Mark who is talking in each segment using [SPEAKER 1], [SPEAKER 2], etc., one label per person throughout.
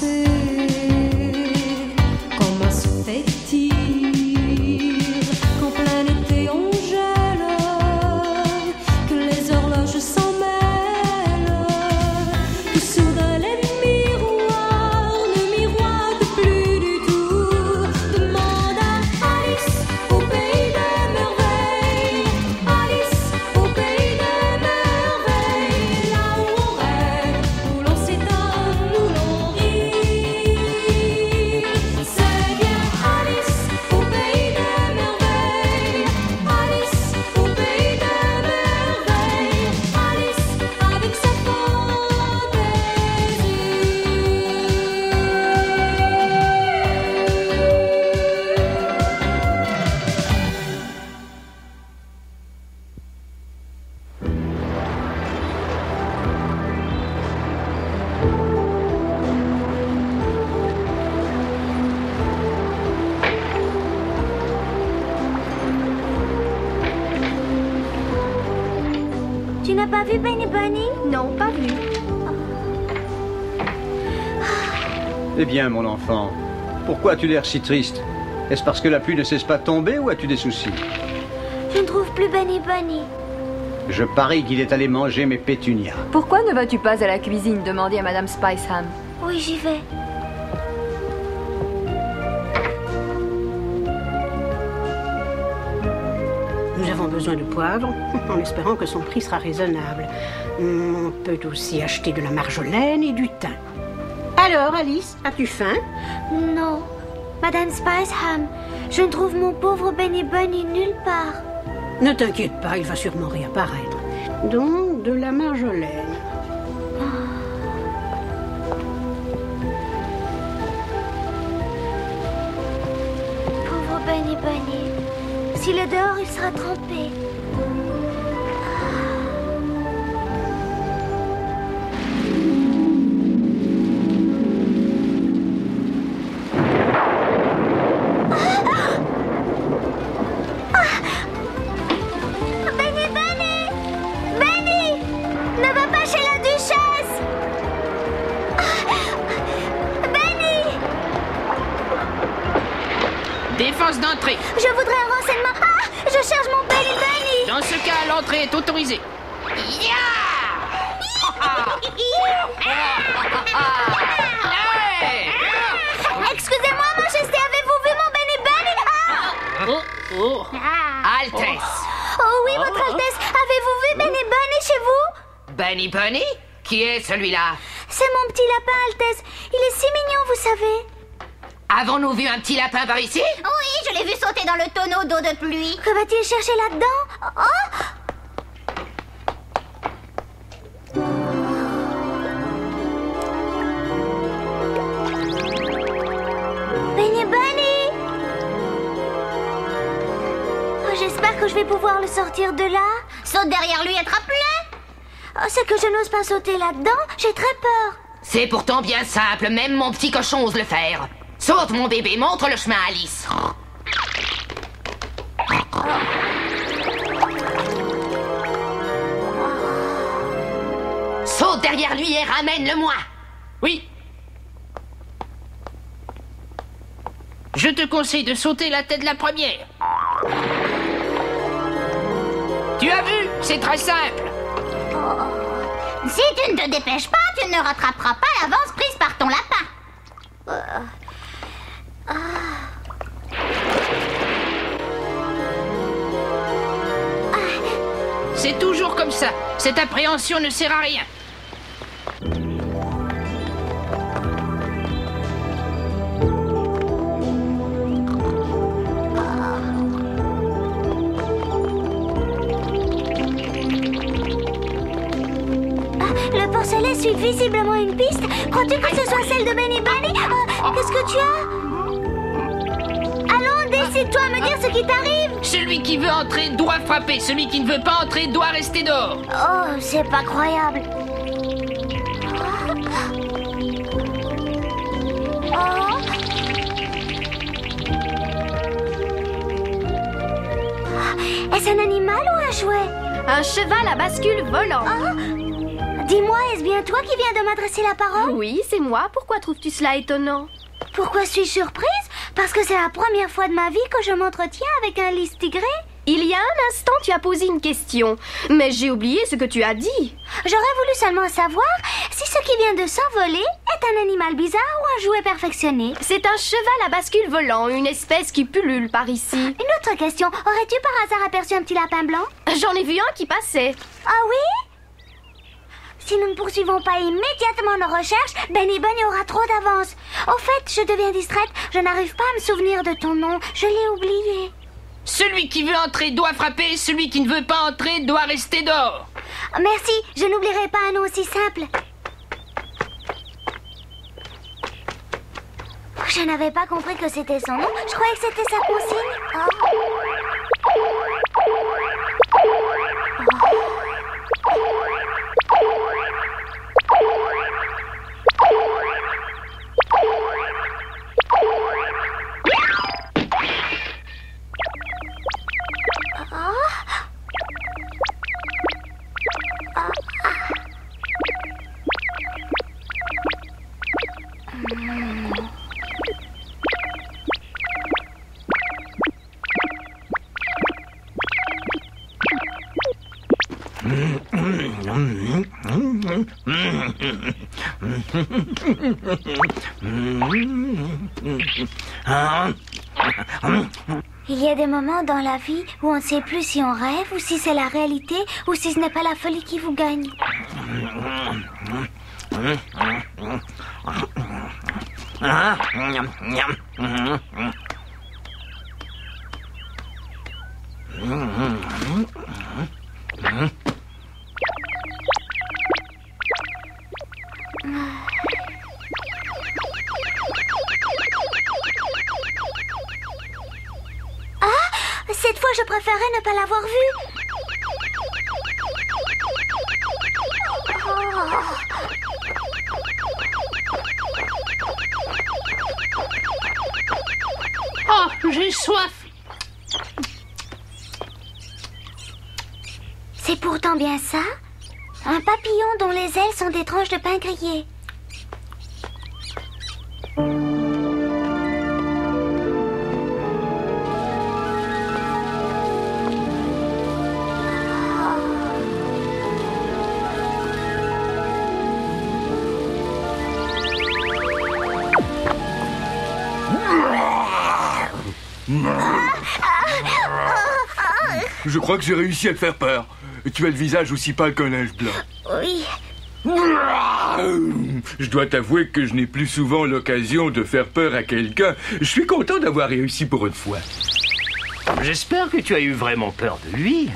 [SPEAKER 1] penser. Comment se fait-il qu'en plein été on gèle, que les horloges s'en mêlent, que soudain les miroirs ne miroitent plus du tout. Demande à Alice au pays des merveilles, Alice au pays des merveilles, là où on rêve, où l'on s'étonne, où l'on rit. C'est bien Alice au pays des merveilles, Alice au pays des merveilles, Alice avec sa
[SPEAKER 2] Tu n'as pas vu Benny Bunny?
[SPEAKER 3] Non, pas vu.
[SPEAKER 4] Eh bien, mon enfant, pourquoi as-tu l'air si triste? Est-ce parce que la pluie ne cesse pas de tomber ou as-tu des soucis?
[SPEAKER 2] Je ne trouve plus Benny Bunny.
[SPEAKER 4] Je parie qu'il est allé manger mes pétunias.
[SPEAKER 3] Pourquoi ne vas-tu pas à la cuisine demander à Madame Spiceham?
[SPEAKER 2] Oui, j'y vais.
[SPEAKER 5] Nous avons besoin de poivre, en espérant que son prix sera raisonnable. On peut aussi acheter de la marjolaine et du thym. Alors, Alice, as-tu faim?
[SPEAKER 2] Non. Madame Spiceham, je ne trouve mon pauvre Benny Bunny nulle part.
[SPEAKER 5] Ne t'inquiète pas, il va sûrement réapparaître. Donc, de la marjolaine.
[SPEAKER 2] Pauvre Benny Bunny. S'il est dehors, il sera trempé. Benny Bunny! Benny! Ne va pas chez la duchesse! Benny!
[SPEAKER 6] Défense d'entrée.
[SPEAKER 2] Je voudrais un renseignement. Ah! Je cherche mon Benny Bunny!
[SPEAKER 6] Dans ce cas, l'entrée est autorisée. Hey!
[SPEAKER 2] Excusez-moi, Majesté, avez-vous vu mon Benny Bunny? Ah!
[SPEAKER 6] Oh. Altesse.
[SPEAKER 2] Oh oui, Votre Altesse, avez-vous vu Benny Bunny chez vous?
[SPEAKER 6] Benny Bunny? Qui est celui-là?
[SPEAKER 2] C'est mon petit lapin, Altesse. Il est si mignon, vous savez.
[SPEAKER 6] Avons-nous vu un petit lapin par ici?
[SPEAKER 2] Oui, je l'ai vu sauter dans le tonneau d'eau de pluie. Que va-t-il chercher là-dedans? Oh! Benny Bunny! Oh, j'espère que je vais pouvoir le sortir de là. Saute derrière lui, attrape-le! Oh, c'est que je n'ose pas sauter là-dedans. J'ai très peur.
[SPEAKER 6] C'est pourtant bien simple, même mon petit cochon ose le faire. Saute, mon bébé, montre le chemin à Alice. Saute derrière lui et ramène-le-moi.
[SPEAKER 7] Oui. Je te conseille de sauter la tête la première. Tu as vu? C'est très simple.
[SPEAKER 2] Si tu ne te dépêches pas, tu ne rattraperas pas l'avance prise par ton lapin.
[SPEAKER 7] C'est toujours comme ça. Cette appréhension ne sert à rien.
[SPEAKER 2] Le porcelet suit visiblement une piste. Crois-tu que ce soit celle de Benny Bunny? Qu'est-ce que tu as? Allons, décide-toi à me dire ce qui t'arrive.
[SPEAKER 7] Celui qui veut entrer doit frapper. Celui qui ne veut pas entrer doit rester dehors.
[SPEAKER 2] Oh, c'est pas croyable. Oh. Est-ce un animal ou un jouet?
[SPEAKER 3] Un cheval à bascule volant.
[SPEAKER 2] Oh. Dis-moi, est-ce bien toi qui viens de m'adresser la parole?
[SPEAKER 8] Oui, c'est moi. Pourquoi trouves-tu cela étonnant?
[SPEAKER 2] Pourquoi suis-je surprise? Parce que c'est la première fois de ma vie que je m'entretiens avec un lys tigré.
[SPEAKER 8] Il y a un instant, tu as posé une question, mais j'ai oublié ce que tu as dit.
[SPEAKER 2] J'aurais voulu seulement savoir si ce qui vient de s'envoler est un animal bizarre ou un jouet perfectionné.
[SPEAKER 8] C'est un cheval à bascule volant, une espèce qui pullule par ici.
[SPEAKER 2] Une autre question, aurais-tu par hasard aperçu un petit lapin blanc?
[SPEAKER 8] J'en ai vu un qui passait.
[SPEAKER 2] Ah oui? Si nous ne poursuivons pas immédiatement nos recherches, Benny Bunny aura trop d'avance. Au fait, je deviens distraite, je n'arrive pas à me souvenir de ton nom, je l'ai oublié.
[SPEAKER 7] Celui qui veut entrer doit frapper, celui qui ne veut pas entrer doit rester dehors.
[SPEAKER 2] Merci, je n'oublierai pas un nom aussi simple. Je n'avais pas compris que c'était son nom, je croyais que c'était sa consigne. Oh. Il y a des moments dans la vie où on ne sait plus si on rêve ou si c'est la réalité ou si ce n'est pas la folie qui vous gagne. Cette fois, je préférais ne pas l'avoir vu.
[SPEAKER 7] Oh, j'ai soif.
[SPEAKER 2] C'est pourtant bien ça. Un papillon dont les ailes sont des tranches de pain grillé.
[SPEAKER 9] Je crois que j'ai réussi à te faire peur. Tu as le visage aussi pâle qu'un linge blanc.
[SPEAKER 2] Oui.
[SPEAKER 9] Je dois t'avouer que je n'ai plus souvent l'occasion de faire peur à quelqu'un. Je suis content d'avoir réussi pour une fois.
[SPEAKER 10] J'espère que tu as eu vraiment peur de lui.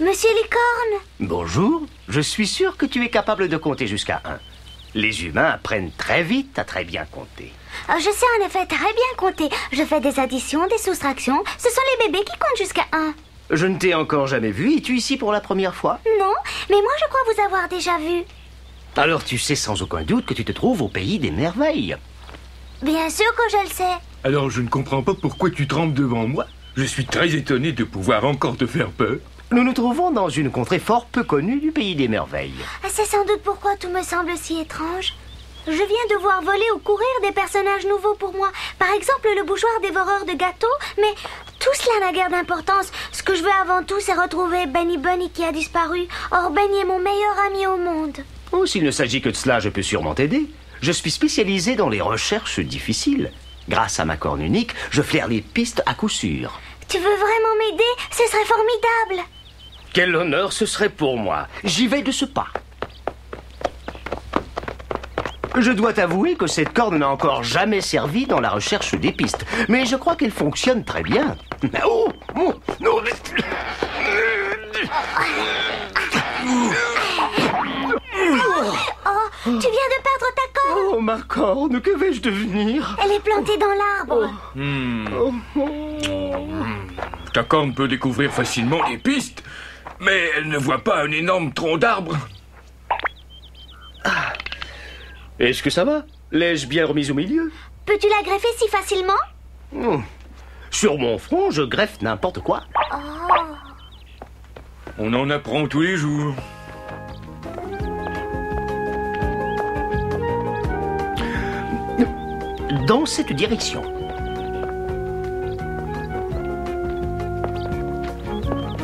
[SPEAKER 2] Monsieur Licorne.
[SPEAKER 10] Bonjour, je suis sûr que tu es capable de compter jusqu'à 1. Les humains apprennent très vite à très bien compter.
[SPEAKER 2] Je sais en effet très bien compter. Je fais des additions, des soustractions. Ce sont les bébés qui comptent jusqu'à 1.
[SPEAKER 10] Je ne t'ai encore jamais vu. Es-tu ici pour la première fois?
[SPEAKER 2] Non, mais moi je crois vous avoir déjà vu.
[SPEAKER 10] Alors tu sais sans aucun doute que tu te trouves au pays des merveilles.
[SPEAKER 2] Bien sûr que je le sais.
[SPEAKER 9] Alors je ne comprends pas pourquoi tu trembles devant moi. Je suis très étonné de pouvoir encore te faire peur.
[SPEAKER 10] Nous nous trouvons dans une contrée fort peu connue du pays des merveilles.
[SPEAKER 2] C'est sans doute pourquoi tout me semble si étrange. Je viens de voir voler ou courir des personnages nouveaux pour moi. Par exemple, le bougeoir dévoreur de gâteaux. Mais tout cela n'a guère d'importance. Ce que je veux avant tout, c'est retrouver Benny Bunny qui a disparu. Or, Benny est mon meilleur ami au monde.
[SPEAKER 10] Oh, s'il ne s'agit que de cela, je peux sûrement t'aider. Je suis spécialisé dans les recherches difficiles. Grâce à ma corne unique, je flaire les pistes à coup sûr.
[SPEAKER 2] Tu veux vraiment m'aider? Ce serait formidable.
[SPEAKER 10] Quel honneur ce serait pour moi. J'y vais de ce pas. Je dois t'avouer que cette corne n'a encore jamais servi dans la recherche des pistes. Mais je crois qu'elle fonctionne très bien. Oh, oh, non, mais...
[SPEAKER 2] Oh, tu viens de perdre ta corne.
[SPEAKER 10] Oh, ma corne, que vais-je devenir?
[SPEAKER 2] Elle est plantée dans l'arbre.
[SPEAKER 9] Ta corne peut découvrir facilement les pistes, mais elle ne voit pas un énorme tronc d'arbre.
[SPEAKER 10] Est-ce que ça va? L'ai-je bien remise au milieu?
[SPEAKER 2] Peux-tu la greffer si facilement?
[SPEAKER 10] Sur mon front, je greffe n'importe quoi.
[SPEAKER 9] On en apprend tous les jours.
[SPEAKER 10] dans cette direction.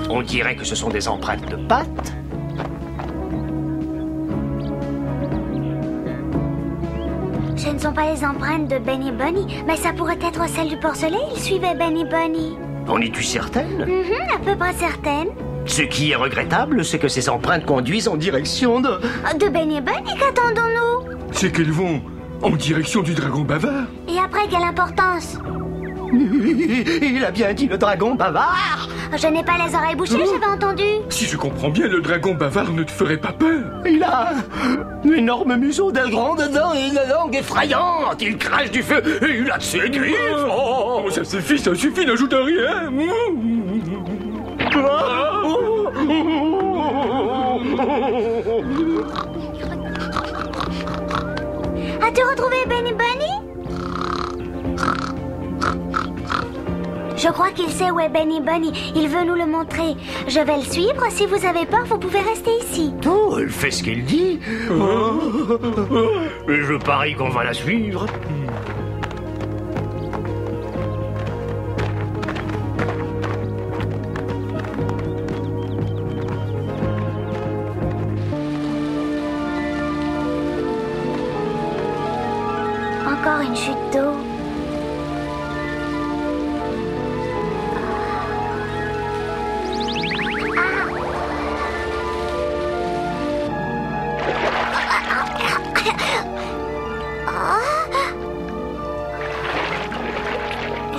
[SPEAKER 10] On dirait que ce sont des empreintes de pattes.
[SPEAKER 2] Ce ne sont pas les empreintes de Benny Bunny, mais ça pourrait être celles du porcelet. Il suivait Benny Bunny.
[SPEAKER 10] En es-tu certaine?
[SPEAKER 2] À peu près certaine.
[SPEAKER 10] Ce qui est regrettable, c'est que ces empreintes conduisent en direction de...
[SPEAKER 2] De Benny Bunny, qu'attendons-nous?
[SPEAKER 9] C'est qu'elles vont en direction du dragon bavard.
[SPEAKER 2] Et après, quelle importance?
[SPEAKER 10] Il a bien dit le dragon bavard.
[SPEAKER 2] Je n'ai pas les oreilles bouchées, j'avais entendu.
[SPEAKER 9] Si je comprends bien, le dragon bavard ne te ferait pas peur.
[SPEAKER 10] Il a un énorme museau, de grandes dents et une langue effrayante. Il crache du feu et il a de ses griffes.
[SPEAKER 9] Oh, ça suffit, n'ajoute rien.
[SPEAKER 2] As-tu retrouvé Benny Bunny? Je crois qu'il sait où est Benny Bunny. Il veut nous le montrer. Je vais le suivre. Si vous avez peur, vous pouvez rester ici.
[SPEAKER 10] Oh, elle fait ce qu'il dit. Je parie qu'on va la suivre.
[SPEAKER 2] Encore une chute d'eau.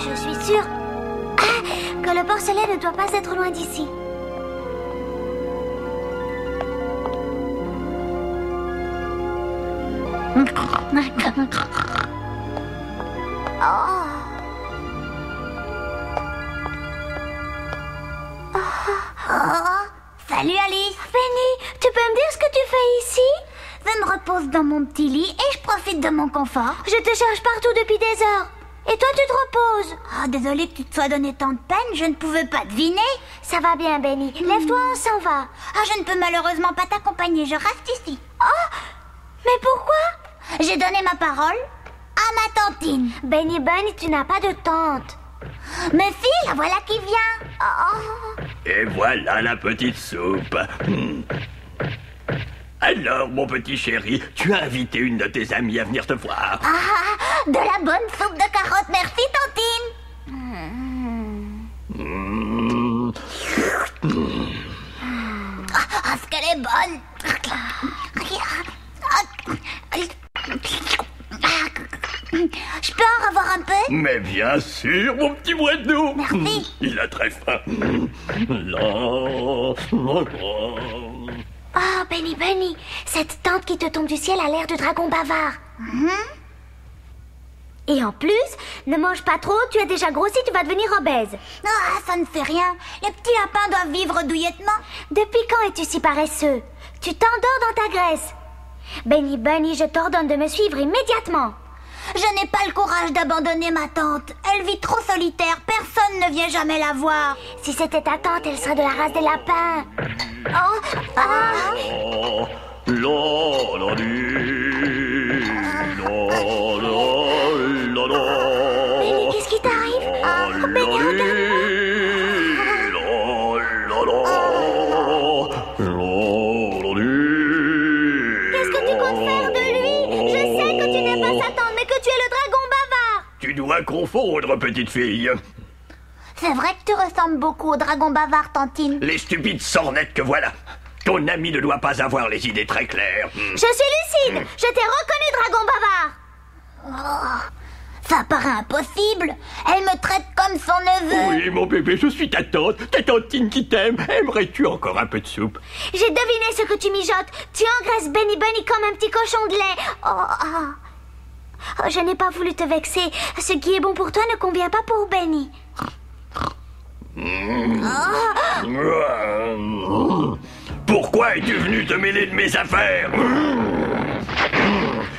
[SPEAKER 2] Je suis sûre que le porcelet ne doit pas être loin d'ici.
[SPEAKER 11] Salut Alice.
[SPEAKER 2] Benny, tu peux me dire ce que tu fais ici?
[SPEAKER 11] Je me repose dans mon petit lit et je profite de mon confort.
[SPEAKER 2] Je te cherche partout depuis des heures. Et toi, tu te reposes.
[SPEAKER 11] Oh, désolée que tu te sois donné tant de peine, je ne pouvais pas deviner.
[SPEAKER 2] Ça va bien, Benny. Lève-toi, on s'en va.
[SPEAKER 11] Ah, je ne peux malheureusement pas t'accompagner, je reste ici.
[SPEAKER 2] Oh, mais pourquoi?
[SPEAKER 11] J'ai donné ma parole à ma tantine.
[SPEAKER 2] Benny Bunny, tu n'as pas de tante.
[SPEAKER 11] Mais si, la voilà qui vient. Oh.
[SPEAKER 12] Et voilà la petite soupe. Alors, mon petit chéri, tu as invité une de tes amies à venir te voir.
[SPEAKER 11] Ah, de la bonne soupe de carottes, merci tantine. Ah, ce qu'elle est bonne. Je peux en avoir un peu?
[SPEAKER 12] Mais bien sûr, mon petit Bretnou.
[SPEAKER 11] Merci.
[SPEAKER 12] Il a très faim.
[SPEAKER 2] Oh, Benny Bunny, cette tante qui te tombe du ciel a l'air de dragon bavard. Et en plus, ne mange pas trop, tu as déjà grossi, tu vas devenir obèse.
[SPEAKER 11] Ah, ça ne fait rien. Les petits lapins doivent vivre douillettement.
[SPEAKER 2] Depuis quand es-tu si paresseux? Tu t'endors dans ta graisse. Benny Bunny, je t'ordonne de me suivre immédiatement.
[SPEAKER 11] Je n'ai pas le courage d'abandonner ma tante. Elle vit trop solitaire, personne ne vient jamais la voir.
[SPEAKER 2] Si c'était ta tante, elle serait de la race des lapins. Oh, ah.
[SPEAKER 12] Oh, la la di, la la.
[SPEAKER 2] Benny, qu'est-ce qui t'arrive? Oh, Benny, qu'est-ce que tu comptes faire de lui? Je sais que tu n'aimes pas sa tante, mais que tu es le dragon bavard.
[SPEAKER 12] Tu dois confondre, petite fille.
[SPEAKER 11] C'est vrai que tu ressembles beaucoup au dragon bavard, tantine.
[SPEAKER 12] Les stupides sornettes que voilà. Ton ami ne doit pas avoir les idées très claires.
[SPEAKER 2] Je suis lucide. Je t'ai reconnu, dragon bavard.
[SPEAKER 11] Oh, ça paraît impossible. Elle me traite comme son neveu.
[SPEAKER 12] Oui, mon bébé, je suis ta tantine qui t'aime. Aimerais-tu encore un peu de soupe?
[SPEAKER 2] J'ai deviné ce que tu mijotes. Tu engraisses Benny Bunny comme un petit cochon de lait. Oh, je n'ai pas voulu te vexer. Ce qui est bon pour toi ne convient pas pour Benny.
[SPEAKER 12] Pourquoi es-tu venu te mêler de mes affaires?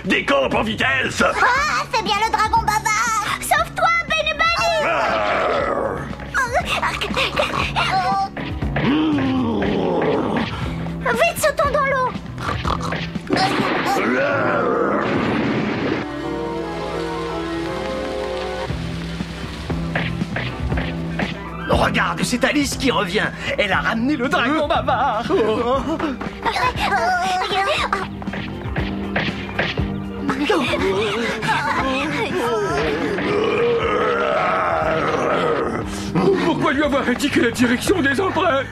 [SPEAKER 12] Décampe en vitesse.
[SPEAKER 11] Ah, c'est bien le dragon bavard.
[SPEAKER 2] Sauve-toi, Benny Bunny. Vite, sautons dans l'eau.
[SPEAKER 10] Regarde, c'est Alice qui revient. Elle a ramené le dragon bavard.
[SPEAKER 9] Pourquoi lui avoir indiqué la direction des empreintes?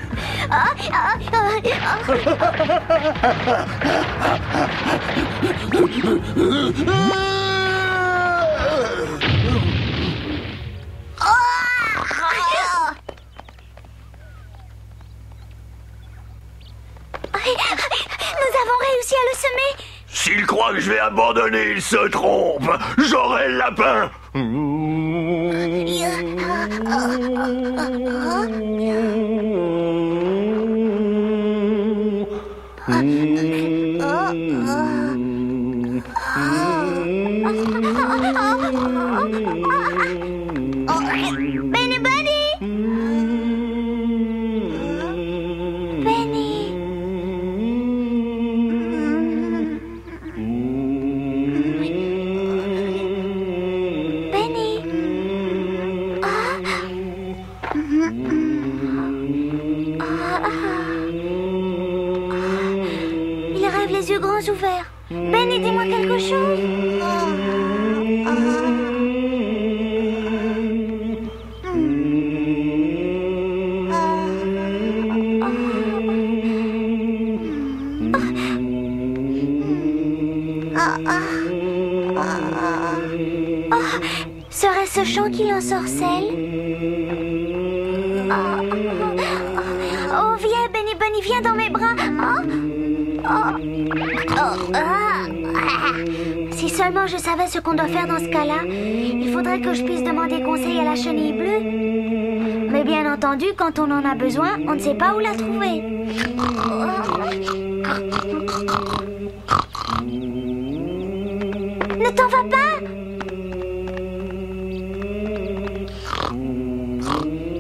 [SPEAKER 2] Nous avons réussi à le semer.
[SPEAKER 12] S'il croit que je vais abandonner, il se trompe. J'aurai le lapin.
[SPEAKER 2] Benny Bunny. Benny. Benny. Il rêve les yeux grands ouverts. Benny, dis-moi quelque chose. Serait-ce ce chant qui l'ensorcelle? Oh, viens, Benny Bunny, viens dans mes bras. Si seulement je savais ce qu'on doit faire dans ce cas-là, il faudrait que je puisse demander conseil à la chenille bleue. Mais bien entendu, quand on en a besoin, on ne sait pas où la trouver. Ne t'en va pas!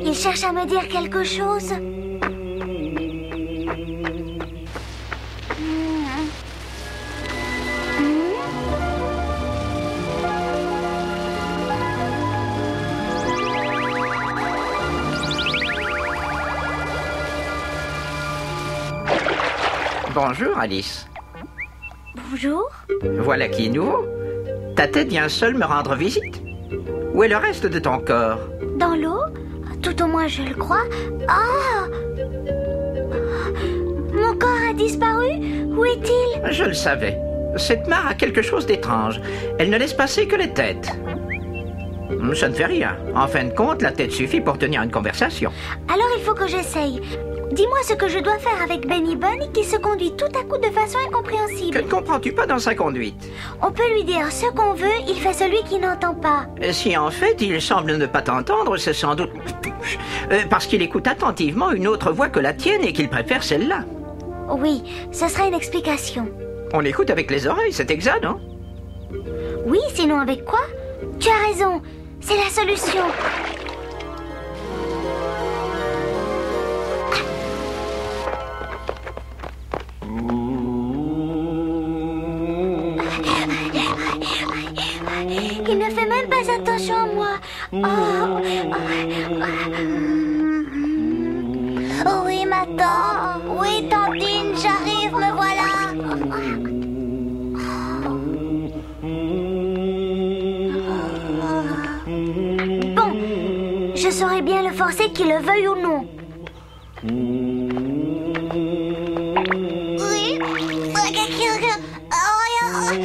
[SPEAKER 2] Il cherche à me dire quelque chose.
[SPEAKER 13] Bonjour, Alice.
[SPEAKER 2] Bonjour.
[SPEAKER 13] Voilà qui est nouveau. Ta tête vient seule me rendre visite. Où est le reste de ton corps?
[SPEAKER 2] Dans l'eau? Tout au moins, je le crois. Ah! Mon corps a disparu? Où est-il?
[SPEAKER 13] Je le savais. Cette mare a quelque chose d'étrange. Elle ne laisse passer que les têtes. Ça ne fait rien. En fin de compte, la tête suffit pour tenir une conversation.
[SPEAKER 2] Alors il faut que j'essaye. Dis-moi ce que je dois faire avec Benny Bunny qui se conduit tout à coup de façon incompréhensible.
[SPEAKER 13] Que ne comprends-tu pas dans sa conduite?
[SPEAKER 2] On peut lui dire ce qu'on veut, il fait celui qui n'entend pas.
[SPEAKER 13] Si en fait il semble ne pas t'entendre, c'est sans doute parce qu'il écoute attentivement une autre voix que la tienne et qu'il préfère celle-là.
[SPEAKER 2] Oui, ce serait une explication.
[SPEAKER 13] On l'écoute avec les oreilles, c'est exact, non?
[SPEAKER 2] Oui, sinon avec quoi? Tu as raison, c'est la solution. Il ne fait même pas attention à moi.
[SPEAKER 11] Oui, ma tante. Oui, tantine, j'arrive, me voilà.
[SPEAKER 2] Bon, je saurais bien le forcer qu'il le veuille ou non.
[SPEAKER 11] Oui.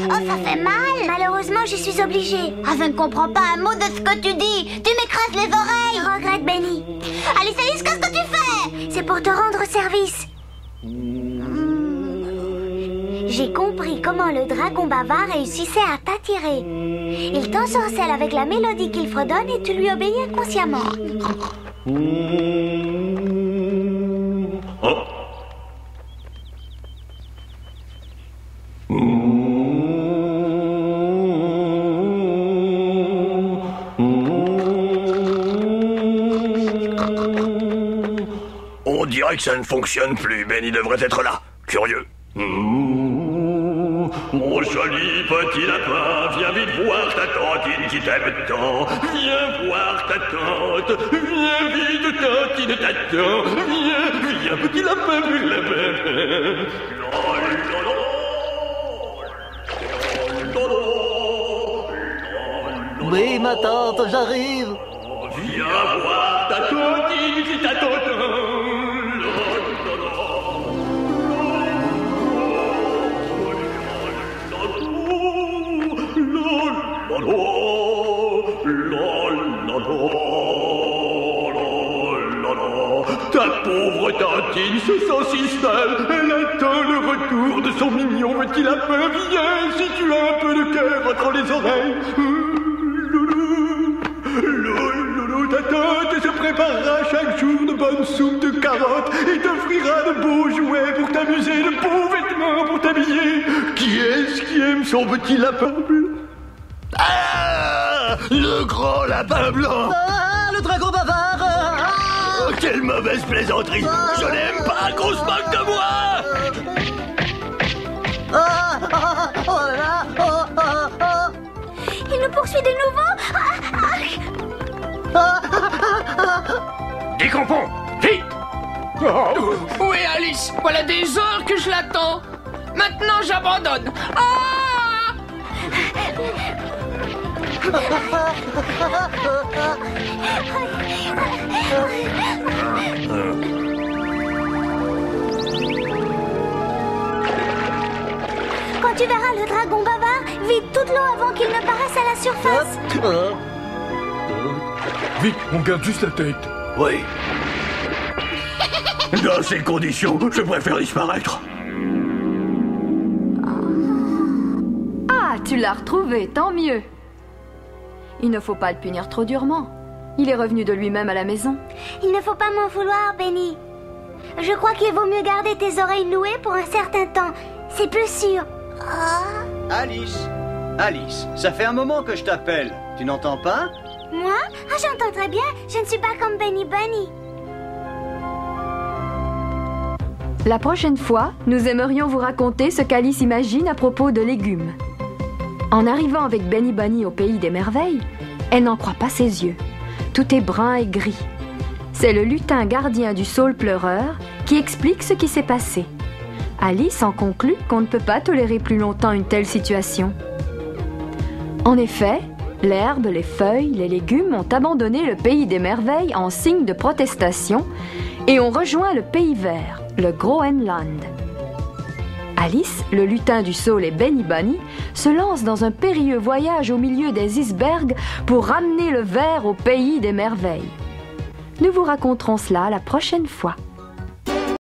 [SPEAKER 11] Oh, ça fait mal.
[SPEAKER 2] Malheureusement, j'y suis obligée.
[SPEAKER 11] Ah, je ne comprends pas un mot de ce que tu dis. Tu m'écrases les oreilles.
[SPEAKER 2] Je regrette, Benny.
[SPEAKER 11] Alice, Alice, qu'est-ce que tu fais?
[SPEAKER 2] C'est pour te rendre service. J'ai compris comment le dragon bavard réussissait à t'attirer. Il t'ensorcelle avec la mélodie qu'il fredonne et tu lui obéis inconsciemment.
[SPEAKER 12] Oh. On dirait que ça ne fonctionne plus. Benny devrait être là. Curieux. Mon joli petit lapin, viens vite voir ta tantine qui t'aime tant. Viens voir ta tante, viens vite, tantine t'attend. Viens, petit lapin, petit lapin.
[SPEAKER 14] Oui, ma tante, j'arrive.
[SPEAKER 12] Viens voir ta tantine qui t'attend. Ta pauvre tantine se sent si seule. Elle attend le retour de son mignon petit lapin. Viens, si tu as un peu de cœur entre les oreilles. Loulou, ta tante se préparera chaque jour de bonnes soupes de carottes et t'offrira de beaux jouets pour t'amuser, de beaux vêtements pour t'habiller. Qui est-ce qui aime son petit lapin?
[SPEAKER 10] Ah, le grand lapin blanc.
[SPEAKER 14] Ah, le dragon bavard.
[SPEAKER 12] Oh, quelle mauvaise plaisanterie. Je n'aime pas qu'on se moque de moi.
[SPEAKER 14] Oh là là.
[SPEAKER 2] Il nous poursuit de nouveau.
[SPEAKER 9] Décompons, vite.
[SPEAKER 7] Où est Alice? Voilà des heures que je l'attends. Maintenant, j'abandonne. Ah!
[SPEAKER 2] Quand tu verras le dragon bavard, vide toute l'eau avant qu'il ne paraisse à la surface.
[SPEAKER 9] Vite, on garde juste la tête.
[SPEAKER 12] Oui. Dans ces conditions, je préfère disparaître.
[SPEAKER 3] Ah, tu l'as retrouvé, tant mieux. Il ne faut pas le punir trop durement. Il est revenu de lui-même à la maison.
[SPEAKER 2] Il ne faut pas m'en vouloir, Benny. Je crois qu'il vaut mieux garder tes oreilles nouées pour un certain temps. C'est plus sûr.
[SPEAKER 4] Alice, Alice, ça fait un moment que je t'appelle. Tu n'entends pas?
[SPEAKER 2] Moi? Ah, j'entends très bien. Je ne suis pas comme Benny Bunny.
[SPEAKER 3] La prochaine fois, nous aimerions vous raconter ce qu'Alice imagine à propos de légumes. En arrivant avec Benny Bunny au pays des merveilles, elle n'en croit pas ses yeux. Tout est brun et gris. C'est le lutin gardien du saule pleureur qui explique ce qui s'est passé. Alice en conclut qu'on ne peut pas tolérer plus longtemps une telle situation. En effet, l'herbe, les feuilles, les légumes ont abandonné le pays des merveilles en signe de protestation et ont rejoint le pays vert, le Groenland. Alice, le lutin du saule et Benny Bunny se lancent dans un périlleux voyage au milieu des icebergs pour ramener le vert au pays des merveilles. Nous vous raconterons cela la prochaine fois.